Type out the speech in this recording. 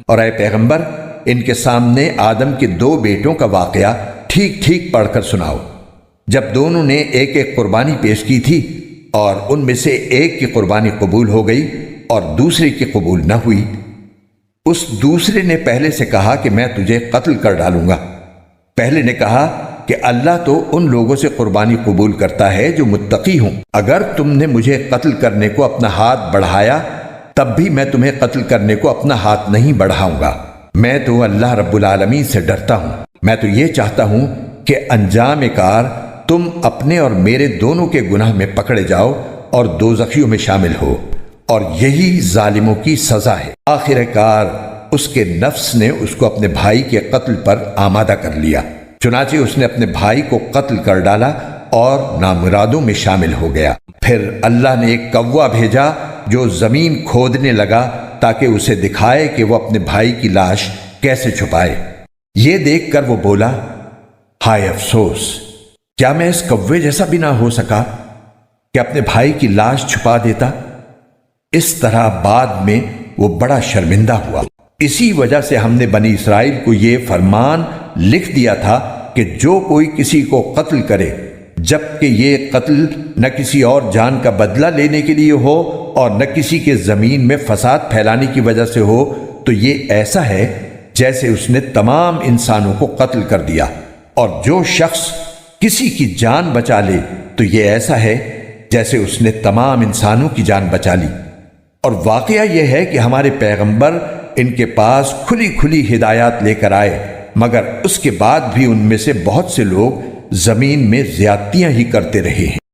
اور اے پیغمبر ان کے سامنے آدم کے 2 بیٹوں کا واقعہ ٹھیک ٹھیک پڑھ کر سناؤ۔ جب دونوں نے ایک ایک قربانی پیش کی تھی اور ان میں سے ایک کی قربانی قبول ہو گئی اور دوسرے کی قبول نہ ہوئی، اس دوسرے نے پہلے سے کہا کہ میں تجھے قتل کر ڈالوں گا۔ پہلے نے کہا کہ اللہ تو ان لوگوں سے قربانی قبول کرتا ہے جو متقی ہوں، اگر تم نے مجھے قتل کرنے کو اپنا ہاتھ بڑھایا تب بھی میں تمہیں قتل کرنے کو اپنا ہاتھ نہیں بڑھاؤں گا۔ میں تو اللہ رب العالمین سے ڈرتا ہوں، میں تو یہ چاہتا ہوں کہ انجام کار تم اپنے اور میرے دونوں کے گناہ میں پکڑے جاؤ اور دوزخیوں میں شامل ہو، اور یہی ظالموں کی سزا ہے۔ آخر کار اس کے نفس نے اس کو اپنے بھائی کے قتل پر آمادہ کر لیا، چنانچہ اس نے اپنے بھائی کو قتل کر ڈالا اور نامرادوں میں شامل ہو گیا۔ پھر اللہ نے ایک کوا بھیجا جو زمین کھودنے لگا تاکہ اسے دکھائے کہ وہ اپنے بھائی کی لاش کیسے چھپائے۔ یہ دیکھ کر وہ بولا، ہائے افسوس، کیا میں اس کوے جیسا بھی نہ ہو سکا کہ اپنے بھائی کی لاش چھپا دیتا۔ اس طرح بعد میں وہ بڑا شرمندہ ہوا۔ اسی وجہ سے ہم نے بنی اسرائیل کو یہ فرمان لکھ دیا تھا کہ جو کوئی کسی کو قتل کرے جبکہ یہ قتل نہ کسی اور جان کا بدلہ لینے کے لیے ہو اور نہ کسی کے زمین میں فساد پھیلانے کی وجہ سے ہو، تو یہ ایسا ہے جیسے اس نے تمام انسانوں کو قتل کر دیا، اور جو شخص کسی کی جان بچا لے تو یہ ایسا ہے جیسے اس نے تمام انسانوں کی جان بچا لی۔ اور واقعہ یہ ہے کہ ہمارے پیغمبر ان کے پاس کھلی کھلی ہدایات لے کر آئے، مگر اس کے بعد بھی ان میں سے بہت سے لوگ زمین میں زیادتیاں ہی کرتے رہے ہیں۔